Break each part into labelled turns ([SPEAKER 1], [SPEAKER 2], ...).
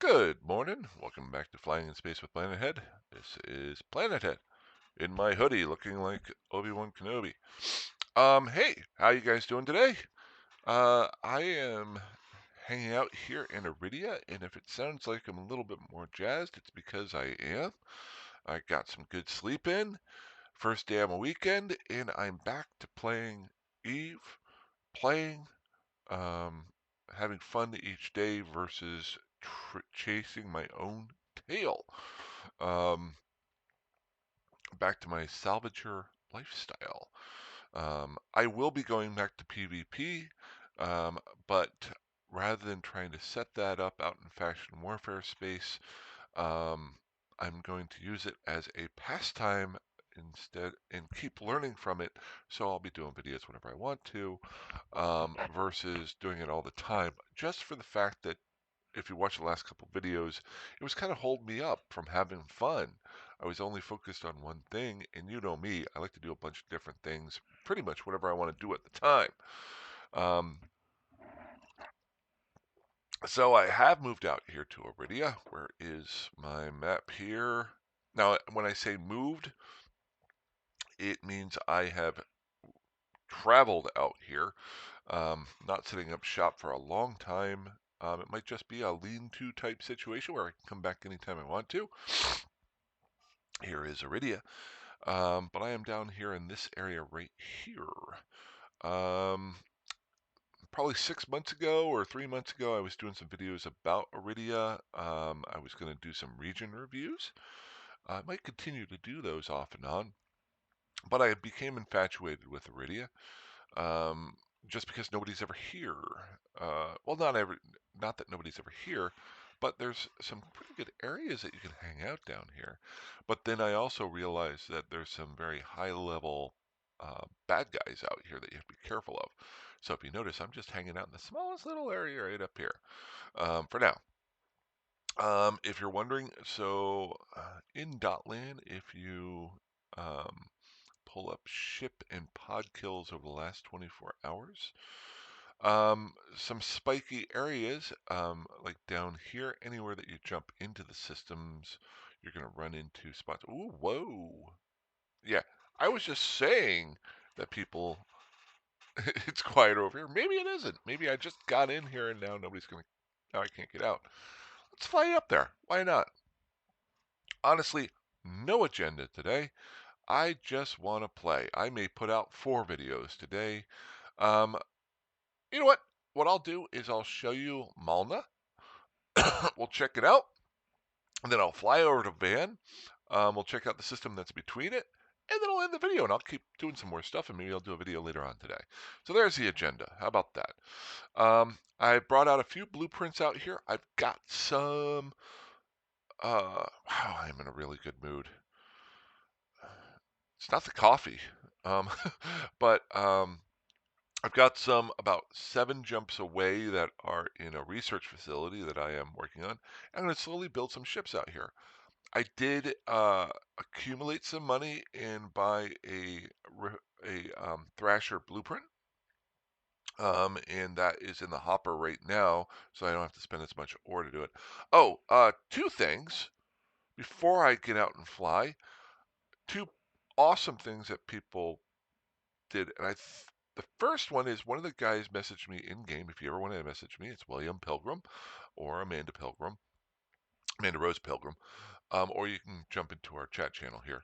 [SPEAKER 1] Good morning. Welcome back to Flying in Space with Planet Head. This is Planet Head in my hoodie looking like Obi-Wan Kenobi. Hey, how you guys doing today? I am hanging out here in Iridia, and if it sounds like I'm a little bit more jazzed, it's because I am. I got some good sleep in, first day of my weekend, and I'm back to playing Eve, playing, um, having fun each day versus chasing my own tail. Um, Back to my salvager lifestyle. I will be going back to PvP, um, but rather than trying to set that up out in faction warfare space, um, I'm going to use it as a pastime instead and keep learning from it. So I'll be doing videos whenever I want to, versus doing it all the time, just for the fact that if you watch the last couple videos, it was kind of holding me up from having fun. I was only focused on one thing, and you know me, I like to do a bunch of different things, pretty much whatever I want to do at the time. Um, so I have moved out here to Iridia. Where is my map here? Now, when I say moved, it means I have traveled out here, not setting up shop for a long time. It might just be a lean-to type situation where I can come back anytime I want to. Here is Iridia. But I am down here in this area right here. Um, Probably 6 months ago or 3 months ago, I was doing some videos about Iridia. I was going to do some region reviews. I might continue to do those off and on, but I became infatuated with Iridia, um, just because nobody's ever here. Well, not that nobody's ever here, but there's some pretty good areas that you can hang out down here. But then I also realized that there's some very high level bad guys out here that you have to be careful of. So if you notice, I'm just hanging out in the smallest little area right up here for now. If you're wondering, so in Dotland, if you um, pull up ship and pod kills over the last 24 hours, some spiky areas, like down here, anywhere that you jump into the systems, you're going to run into spots. Ooh, whoa. Yeah, I was just saying that people, it's quiet over here. Maybe it isn't. Maybe I just got in here and now now I can't get out. Let's fly up there. Why not? Honestly, no agenda today. I just want to play. I may put out 4 videos today. Um, you know what? What I'll do is I'll show you Malna. We'll check it out, and then I'll fly over to Van. We'll check out the system that's between it, and then I'll end the video, and I'll keep doing some more stuff, and maybe I'll do a video later on today. So there's the agenda. How about that? I brought out a few blueprints out here. I've got some. Wow, I'm in a really good mood. It's not the coffee, um, but I've got some about 7 jumps away that are in a research facility that I am working on. I'm going to slowly build some ships out here. I did accumulate some money and buy a Thrasher blueprint, and that is in the hopper right now, so I don't have to spend as much ore to do it. Oh, 2 things before I get out and fly. 2 awesome things that people did, and the first one is one of the guys messaged me in game. If you ever want to message me, it's William Pilgrim or Amanda Pilgrim, Amanda Rose Pilgrim, or you can jump into our chat channel here.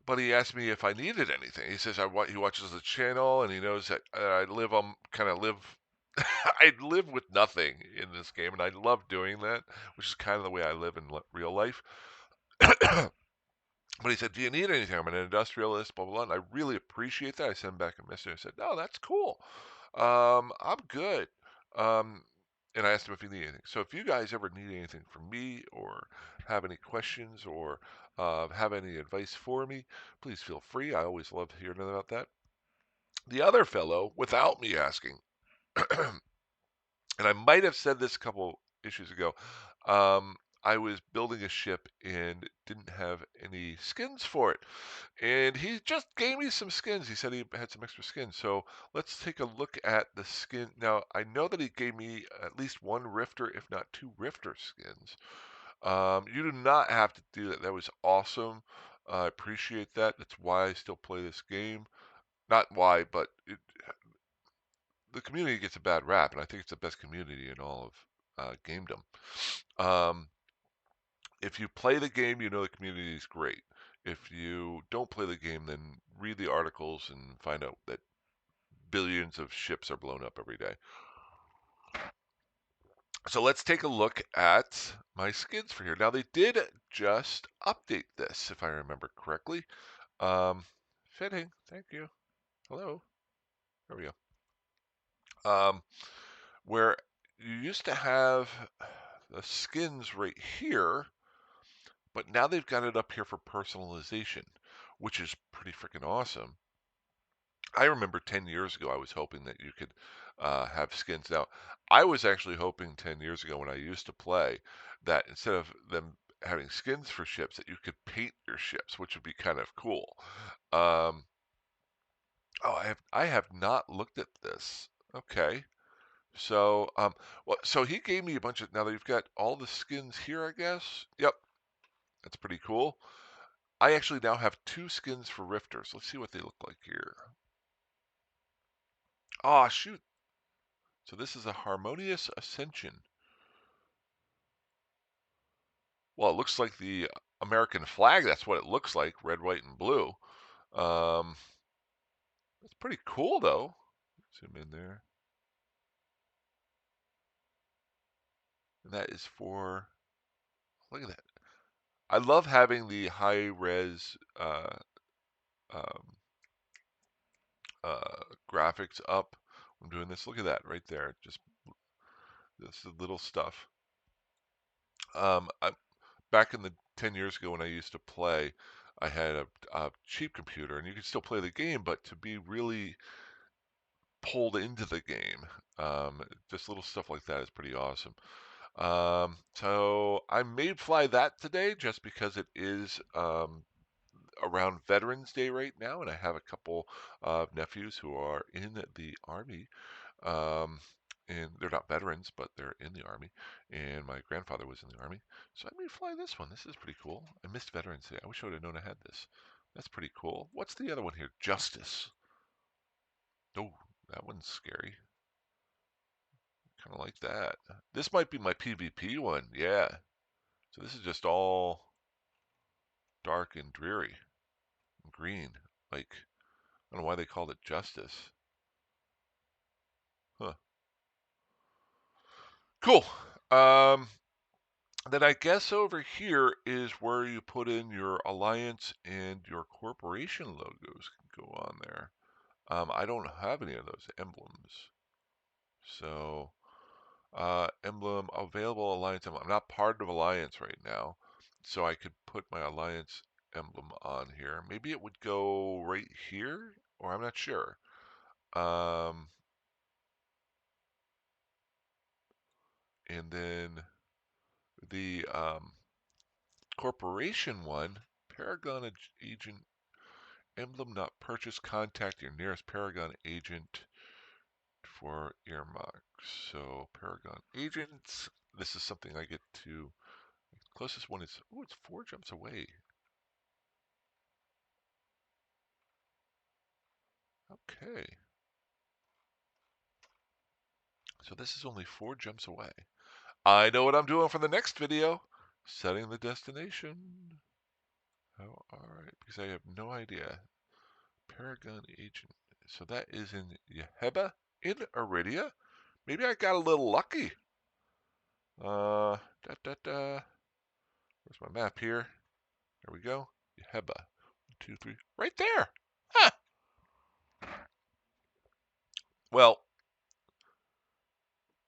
[SPEAKER 1] But he asked me if I needed anything. He says he watches the channel and he knows that I live kind of live. I live with nothing in this game, and I love doing that, which is kind of the way I live in real life. But he said, "Do you need anything? I'm an industrialist, blah, blah, blah." And I really appreciate that. I sent back a message. I said, "No, that's cool. I'm good." Um, and I asked him if he needed anything. So if you guys ever need anything from me or have any questions or have any advice for me, please feel free. I always love hearing about that. The other fellow, without me asking, and I might have said this a couple issues ago, I was building a ship and didn't have any skins for it. And he just gave me some skins. He said he had some extra skins. So let's take a look at the skin. Now, I know that he gave me at least one Rifter, if not two Rifter skins. You do not have to do that. That was awesome. I appreciate that. That's why I still play this game. Not why, but the community gets a bad rap, and I think it's the best community in all of gamedom. Um, if you play the game, you know the community is great. If you don't play the game, then read the articles and find out that billions of ships are blown up every day. So let's take a look at my skins for here. Now they did just update this, if I remember correctly. Um, Fitting, thank you. Hello, there we go. Where you used to have the skins right here, but now they've got it up here for personalization, which is pretty freaking awesome. I remember 10 years ago, I was hoping that you could have skins. Now, I was actually hoping 10 years ago when I used to play that instead of them having skins for ships, that you could paint your ships, which would be kind of cool. Um, oh, I have not looked at this. Okay. So, well, so he gave me a bunch of. Now that you've got all the skins here, I guess. Yep, that's pretty cool. I actually now have two skins for Rifters. Let's see what they look like here. Oh, shoot. So this is a Harmonious Ascension. Well, it looks like the American flag. That's what it looks like, red, white, and blue. Um, it's pretty cool, though. Zoom in there. And that is for, look at that. I love having the high-res um, graphics up. I'm doing this. Look at that right there. Just this little stuff. Back in the 10 years ago when I used to play, I had a cheap computer, and you could still play the game, but to be really pulled into the game, just little stuff like that is pretty awesome. So I may fly that today just because it is around Veterans Day right now, and I have a couple of nephews who are in the Army. Um, and they're not veterans, but they're in the Army. And my grandfather was in the Army. So I may fly this one. This is pretty cool. I missed Veterans Day. I wish I would have known I had this. That's pretty cool. What's the other one here? Justice. Oh, that one's scary. Kind of like that. This might be my PvP one. Yeah. So this is just all dark and dreary. And green. Like, I don't know why they called it Justice. Huh. Cool. Um, Then I guess over here is where you put in your alliance and your corporation logos can go on there. I don't have any of those emblems. So, emblem, available alliance emblem. I'm not part of alliance right now. So I could put my alliance emblem on here. Maybe it would go right here, or I'm not sure. Um, and then the corporation one, Paragon agent emblem not purchased. Contact your nearest Paragon agent for earmarks. So Paragon agents. This is something I get to. The closest one is, oh, it's 4 jumps away. Okay. So this is only 4 jumps away. I know what I'm doing for the next video. Setting the destination. Oh, all right, because I have no idea. Paragon agent. So that is in Yeheba in Iridia. Maybe I got a little lucky. Da da da. Where's my map here? There we go. Yeheba. 1, 2, 3. Right there. Huh. Well,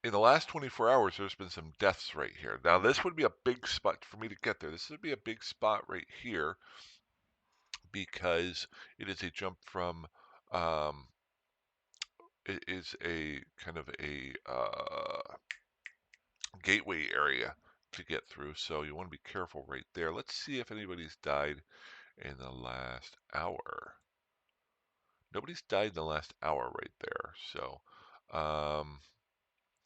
[SPEAKER 1] in the last 24 hours, there's been some deaths right here. Now, this would be a big spot for me to get there. This would be a big spot right here because it is a jump from, um, it is a kind of a gateway area to get through, so you want to be careful right there. Let's see if anybody's died in the last hour. Nobody's died in the last hour right there, so um,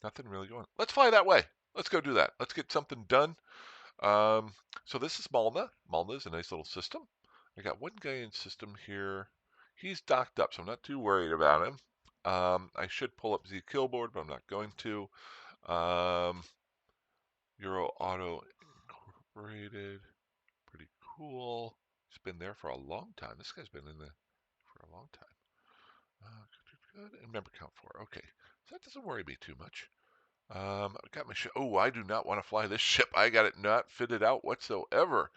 [SPEAKER 1] nothing really going. Let's fly that way. Let's go do that. Let's get something done. Um, so this is Malna. Malna is a nice little system. I got one guy in system here. He's docked up, so I'm not too worried about him. I should pull up Z Killboard, but I'm not going to. Um, Euro Auto Incorporated. Pretty cool. He's been there for a long time. This guy's been in there for a long time. Good. And member count 4. Okay. So that doesn't worry me too much. I got my ship. Oh, I do not want to fly this ship. I got it not fitted out whatsoever.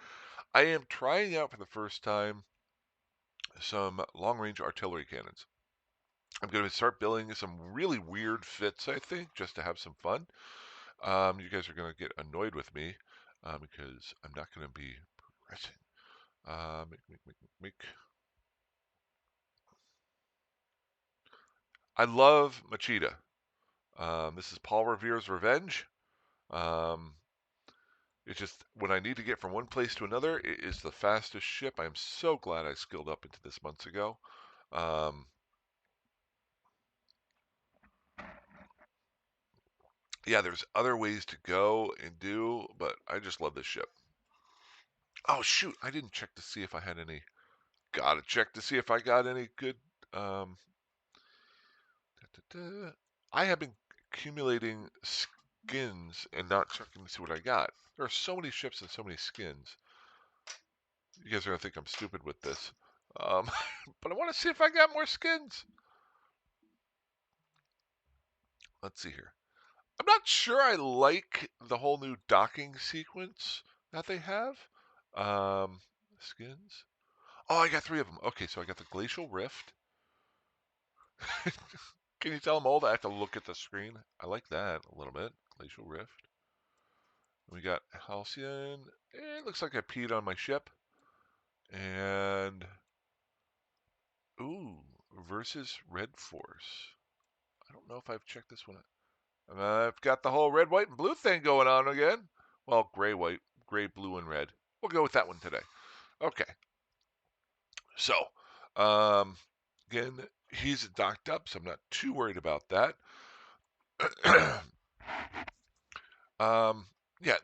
[SPEAKER 1] I am trying out for the first time some long-range artillery cannons. I'm going to start building some really weird fits, I think, just to have some fun. You guys are going to get annoyed with me because I'm not going to be progressing. Make. I love Machida. This is Paul Revere's Revenge. Um, it's just when I need to get from one place to another, it is the fastest ship. I am so glad I skilled up into this months ago. Um, yeah, there's other ways to go and do, but I just love this ship. Oh shoot, I didn't check to see if I had any. Gotta check to see if I got any good. Um, I have been accumulating skins and not checking to see what I got. There are so many ships and so many skins. You guys are gonna think I'm stupid with this, um, but I want to see if I got more skins. Let's see here. I'm not sure I like the whole new docking sequence that they have. Um, skins. Oh, I got 3 of them. Okay, so I got the Glacial Rift. Can you tell I'm old? I have to look at the screen. I like that a little bit. Glacial Rift. We got Halcyon. It looks like I peed on my ship. And ooh, versus Red Force. I don't know if I've checked this one out. I've got the whole red, white, and blue thing going on again. Well, gray, white, gray, blue, and red. We'll go with that one today. Okay. So, um, again, he's docked up, so I'm not too worried about that. um, yeah,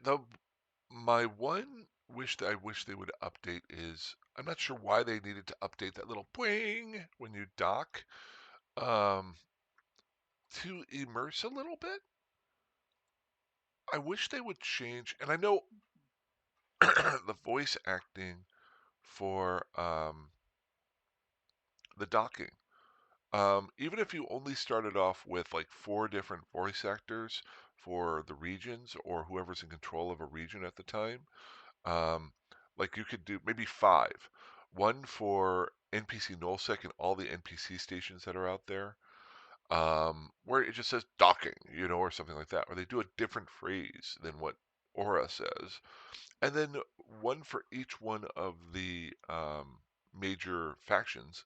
[SPEAKER 1] my one wish that I wish they would update is I'm not sure why they needed to update that little ping when you dock to immerse a little bit. I wish they would change, and I know the voice acting for the docking. Even if you only started off with like 4 different voice actors for the regions or whoever's in control of a region at the time, um, like you could do maybe 5. One for NPC nullsec and all the NPC stations that are out there, where it just says docking, or something like that, or they do a different phrase than what Aura says, and then one for each one of the major factions.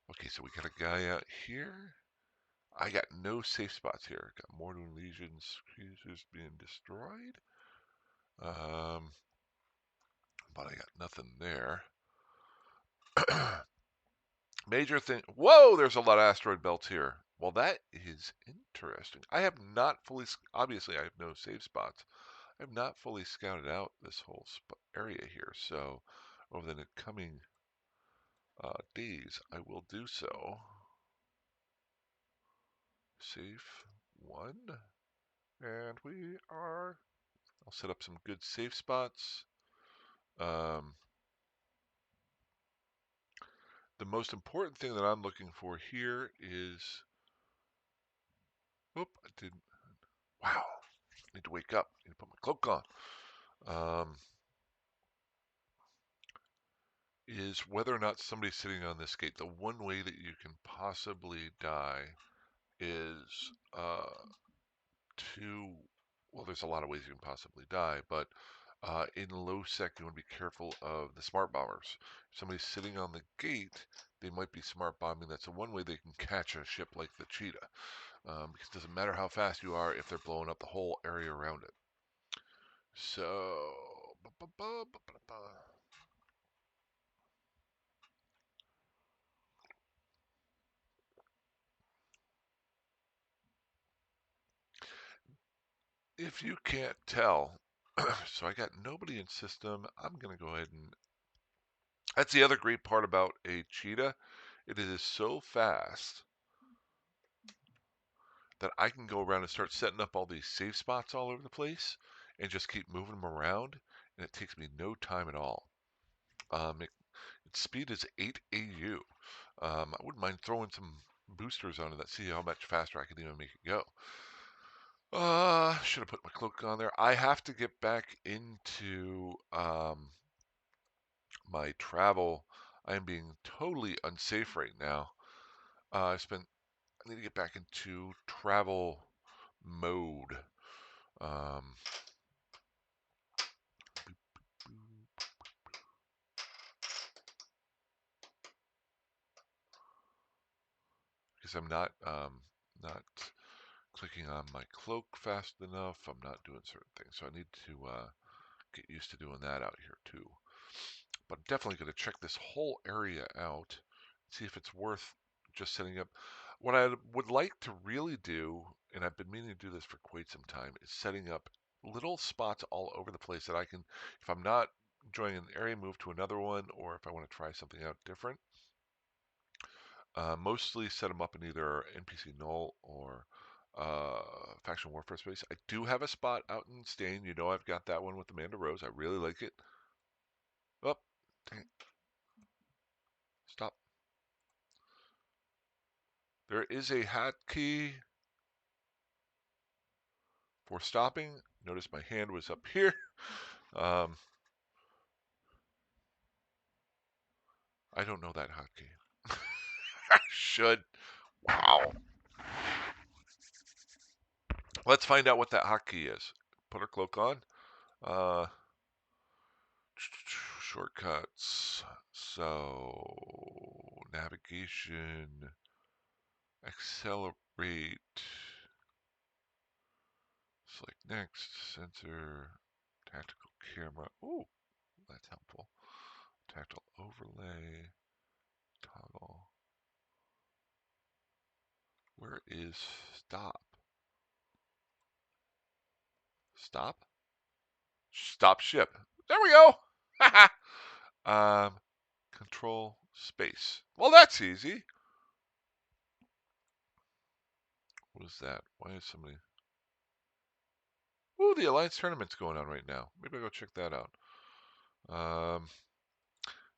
[SPEAKER 1] Okay, so we got a guy out here. I got no safe spots here. Got Mortal Legions cruisers being destroyed. Um, but I got nothing there. Major thing. Whoa, there's a lot of asteroid belts here. Well, that is interesting. I have not fully, obviously, I have no save spots. I have not fully scouted out this whole area here. So, over the coming days, I will do so. Safe 1. And we are. I'll set up some good safe spots. Um, the most important thing that I'm looking for here is. Oop, I didn't. Wow. I need to wake up. I need to put my cloak on. Um, is whether or not somebody's sitting on this gate. The one way that you can possibly die is to. Well, there's a lot of ways you can possibly die, but in low sec, you want to be careful of the smart bombers. If somebody's sitting on the gate, they might be smart bombing. That's the one way they can catch a ship like the Cheetah, because it doesn't matter how fast you are if they're blowing up the whole area around it. So, if you can't tell, so I got nobody in system. I'm going to go ahead and. That's the other great part about a cheetah. It is so fast that I can go around and start setting up all these safe spots all over the place and just keep moving them around. And it takes me no time at all. Its speed is 8 AU. I wouldn't mind throwing some boosters on it that see how much faster I can even make it go. Should have put my cloak on there. I have to get back into my travel. I am being totally unsafe right now. I need to get back into travel mode. Um, because I'm not clicking on my cloak fast enough. I'm not doing certain things, so I need to get used to doing that out here too. But I'm definitely going to check this whole area out, see if it's worth just setting up. What I would like to really do, and I've been meaning to do this for quite some time, is setting up little spots all over the place that I can, if I'm not enjoying an area, move to another one, or if I want to try something out different. Mostly set them up in either NPC null or faction warfare space. I do have a spot out in Stain. You know, I've got that one with Amanda Rose. I really like it. Oh, dang it. Stop. There is a hotkey for stopping. Notice my hand was up here. Um, I don't know that hotkey. I should. Wow. Let's find out what that hotkey is. Put our cloak on. Uh, Shortcuts. So, navigation, accelerate, select next, sensor, tactical camera. Ooh, that's helpful. Tactile overlay, toggle. Where is stop? Stop? Stop ship. There we go. um, control space. Well, that's easy. What is that? Why is somebody? Ooh, the Alliance tournament's going on right now. Maybe I'll go check that out. Um,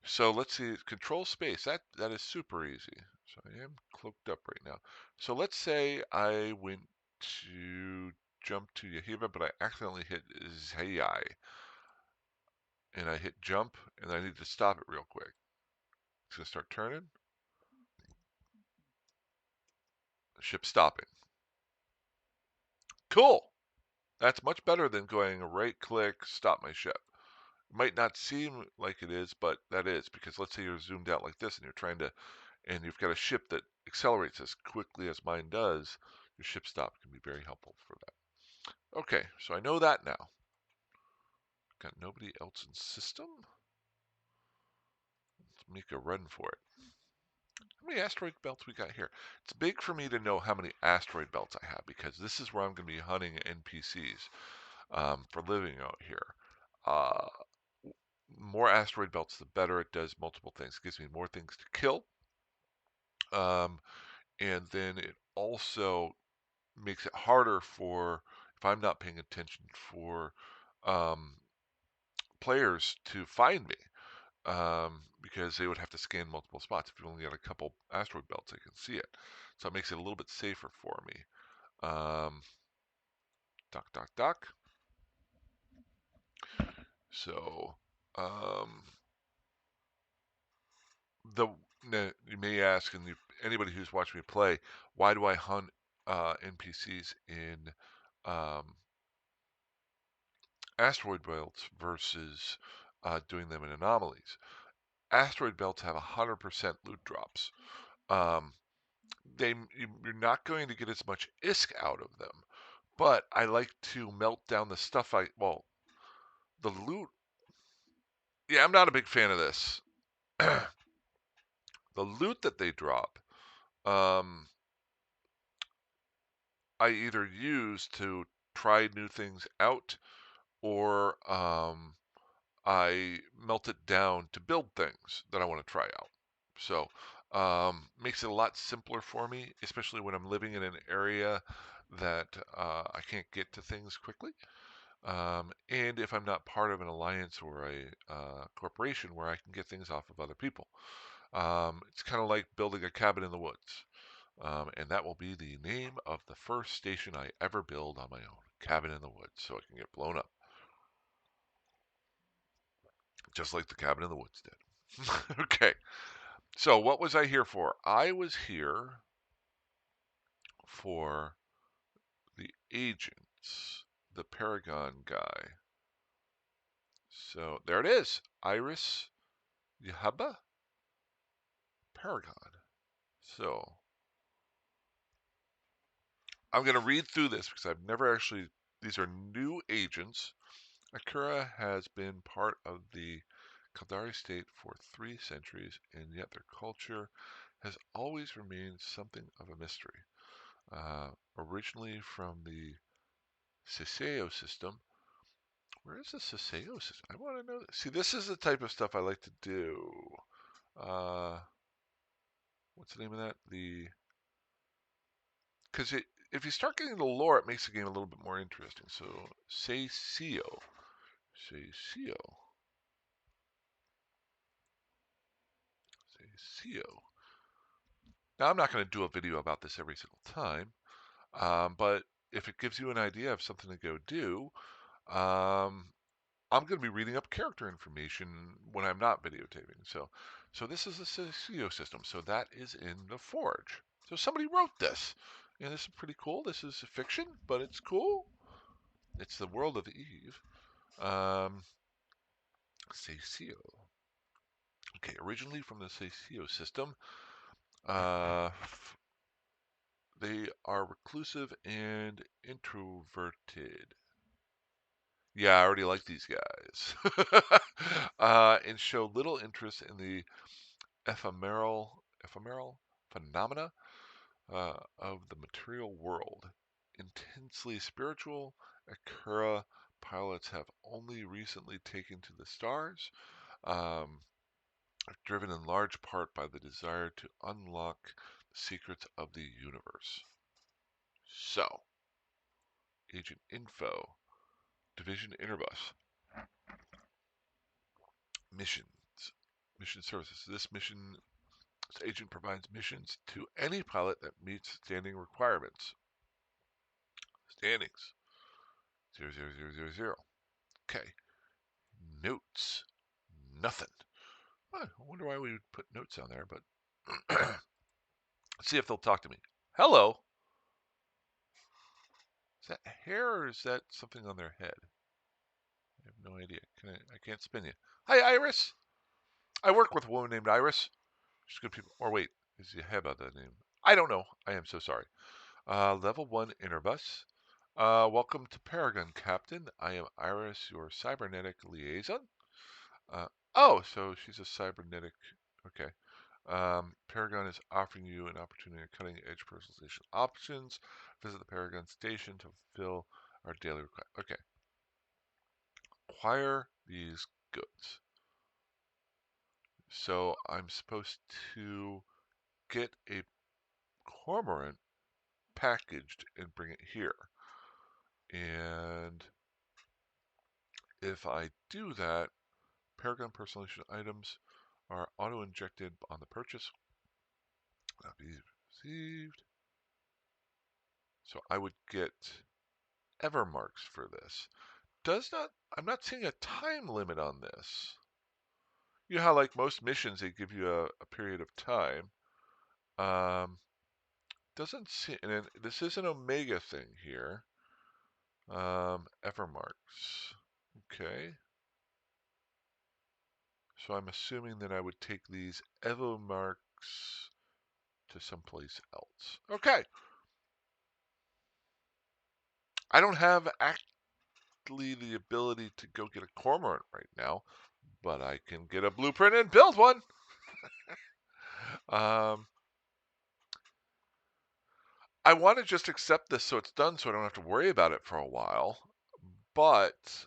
[SPEAKER 1] so let's see. Control space. That is super easy. So I am cloaked up right now. So let's say I went to jump to Yahiva, but I accidentally hit Zai, and I hit jump, and I need to stop it real quick. It's gonna start turning. Ship stopping. Cool. That's much better than going right click, stop my ship. It might not seem like it is, but that is because let's say you're zoomed out like this and you're trying to, and you've got a ship that accelerates as quickly as mine does, your ship stop can be very helpful for that. Okay, so I know that now. Got nobody else in system? Let's make a run for it. How many asteroid belts we got here? It's big for me to know how many asteroid belts I have because this is where I'm going to be hunting NPCs for living out here. Uh, more asteroid belts, the better. It does multiple things. It gives me more things to kill. And then it also makes it harder for, if I'm not paying attention, for um, players to find me. Because they would have to scan multiple spots. If you only got a couple asteroid belts, they can see it. So it makes it a little bit safer for me. Duck, duck, duck. So, um, the you may ask, and anybody who's watched me play, why do I hunt NPCs in um, asteroid belts versus doing them in anomalies? Asteroid belts have 100% loot drops. Um, you're not going to get as much ISK out of them, but I like to melt down the stuff The loot, yeah, I'm not a big fan of this. The loot that they drop, um, I either use to try new things out, or I melt it down to build things that I want to try out. So, makes it a lot simpler for me, especially when I'm living in an area that I can't get to things quickly. And if I'm not part of an alliance or a corporation where I can get things off of other people. It's kind of like building a cabin in the woods. And that will be the name of the first station I ever build on my own. Cabin in the woods, so it can get blown up. Just like the cabin in the woods did. Okay, so what was I here for? I was here for the agents, the Paragon guy. So there it is. Iris Yahaba Paragon. So I'm going to read through this because I've never actually, these are new agents. Akura has been part of the Kaldari state for 3 centuries, and yet their culture has always remained something of a mystery. Originally from the Siseo system. Where is the Siseo system? I want to know. See, this is the type of stuff I like to do. Uh, what's the name of that? Because if you start getting the lore, it makes the game a little bit more interesting. So, Siseo. Siseo. Siseo. Now, I'm not going to do a video about this every single time, but if it gives you an idea of something to go do, um, I'm going to be reading up character information when I'm not videotaping. So this is the CEO system. So that is in the Forge. So somebody wrote this, and this is pretty cool. This is fiction, but it's cool. It's the world of Eve. Um, Seiseo. Okay, originally from the Seiseo system, uh, they are reclusive and introverted. Yeah, I already like these guys. And show little interest in the ephemeral phenomena of the material world. Intensely spiritual, Akura pilots have only recently taken to the stars, um, driven in large part by the desire to unlock the secrets of the universe. So, Agent Info, Division Interbus, missions, mission services. This agent provides missions to any pilot that meets standing requirements. Standings 00000. Okay. Notes. Nothing. I wonder why we would put notes on there, but let's see if they'll talk to me. Hello. Is that hair or is that something on their head? I have no idea. I can't spin you. Hi, Iris. I work with a woman named Iris. She's good people. Or wait, is Yaheba the name? I don't know. I am so sorry. Level 1 Interbus. Welcome to Paragon, Captain. I am Iris, your cybernetic liaison. Uh, oh, so she's a cybernetic. Okay. Paragon is offering you an opportunity of cutting edge personalization options. Visit the Paragon station to fulfill our daily request. Okay. Acquire these goods. So I'm supposed to get a cormorant packaged and bring it here. And if I do that, Paragon personalization items are auto-injected on the purchase. Not be received. So I would get ever marks for this. I'm not seeing a time limit on this. You know how like most missions they give you a period of time. Um, doesn't see, and this is an Omega thing here. Ever marks. Okay. So I'm assuming that I would take these ever marks to someplace else. Okay. I don't have exactly the ability to go get a cormorant right now, but I can get a blueprint and build one. Um, I want to just accept this so it's done so I don't have to worry about it for a while, but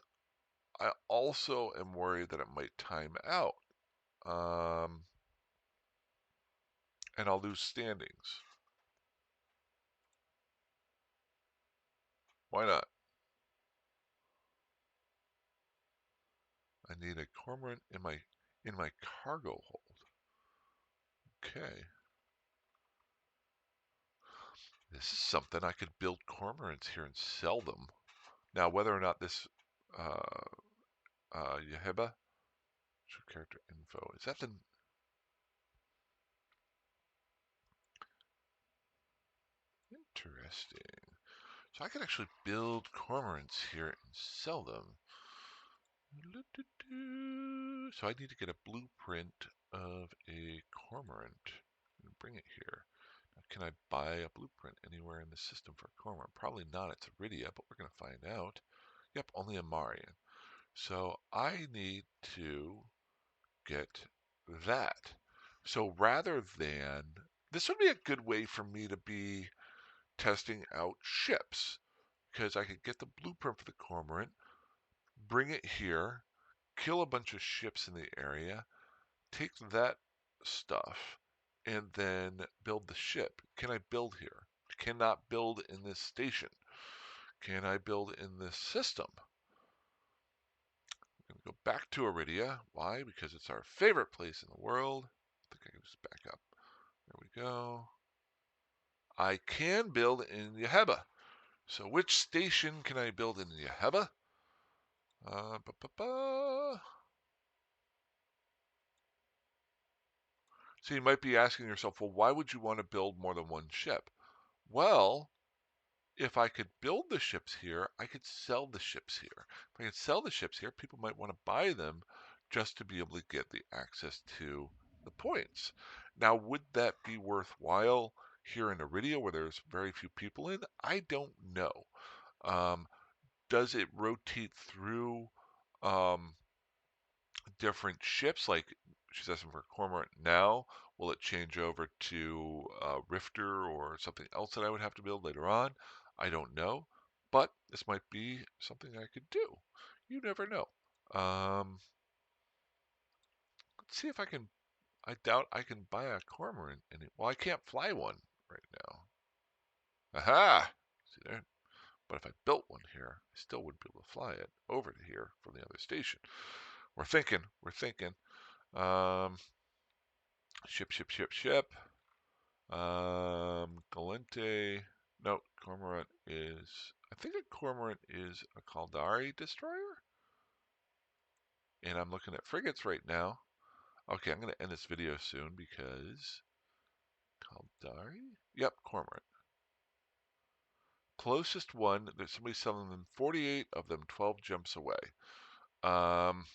[SPEAKER 1] I also am worried that it might time out, um, and I'll lose standings. Why not? I need a cormorant in my cargo hold. Okay. This is something I could build cormorants here and sell them. Now, whether or not this uh, Yeheba, show character info, is that the interesting? So I could actually build cormorants here and sell them. So I need to get a blueprint of a cormorant and bring it here. Now, can I buy a blueprint anywhere in the system for a cormorant? Probably not. It's Iridia, but we're going to find out. Yep, only a Marian. So I need to get that. So rather than, this would be a good way for me to be testing out ships, because I could get the blueprint for the cormorant, bring it here, kill a bunch of ships in the area, take that stuff, and then build the ship. Can I build here? Cannot build in this station. Can I build in this system? I'm going to go back to Iridia. Why? Because it's our favorite place in the world. I think I can just back up. There we go. I can build in Yeheba. So which station can I build in Yeheba? Ba, ba, ba. So you might be asking yourself, well, why would you want to build more than one ship? Well, if I could build the ships here, I could sell the ships here. If I could sell the ships here, people might want to buy them just to be able to get the access to the points. Now, would that be worthwhile here in Iridia where there's very few people in? I don't know. Um, does it rotate through um, different ships? Like she's asking for Cormorant now. Will it change over to Rifter or something else that I would have to build later on? I don't know. But this might be something I could do. You never know. Let's see if I can. I doubt I can buy a Cormorant. Well, I can't fly one right now. Aha! See there? But if I built one here, I still wouldn't be able to fly it over to here from the other station. We're thinking. We're thinking. Um, ship. Galente. No, Cormorant is. I think a Cormorant is a Caldari destroyer. And I'm looking at frigates right now. Okay, I'm going to end this video soon because Caldari. Yep, Cormorant. Closest one. There's somebody selling them 48 of them, 12 jumps away. Um.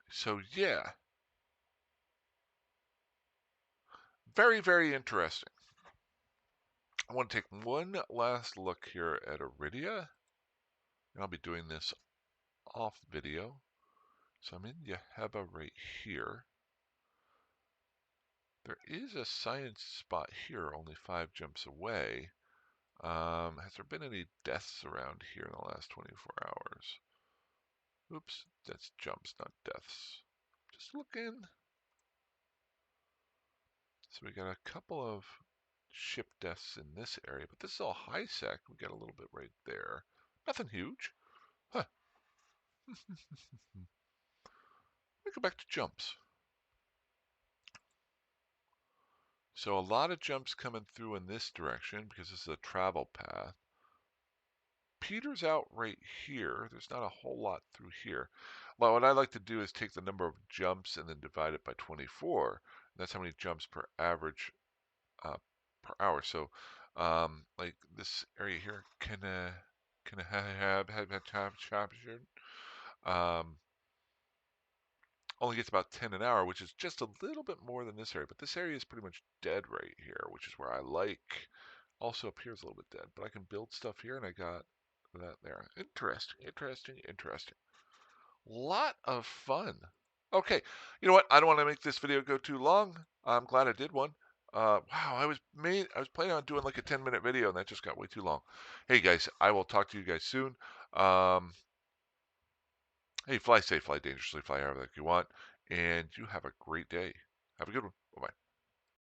[SPEAKER 1] So yeah, very very interesting. I want to take one last look here at Iridia. And I'll be doing this off video. So I'm in Yeheba right here. There is a science spot here, only 5 jumps away. Has there been any deaths around here in the last 24 hours? Oops, that's jumps, not deaths. Just looking. So we got a couple of ship deaths in this area, but this is all high sec. We got a little bit right there. Nothing huge. Huh. Let me go back to jumps. So a lot of jumps coming through in this direction because this is a travel path. Peters out right here. There's not a whole lot through here. Well, what I like to do is take the number of jumps and then divide it by 24. That's how many jumps per average per hour. So, like this area here, can I have only gets about 10 an hour, which is just a little bit more than this area. But this area is pretty much dead right here, which is where I like. Also up here is a little bit dead, but I can build stuff here, and I got that there. Interesting, interesting, interesting. Lot of fun. Okay, you know what? I don't want to make this video go too long. I'm glad I did one. Wow, I was planning on doing like a 10-minute video and that just got way too long. Hey guys, I will talk to you guys soon. Um, hey, fly safe, fly dangerously, fly however you want, and you have a great day. Have a good one. Bye bye.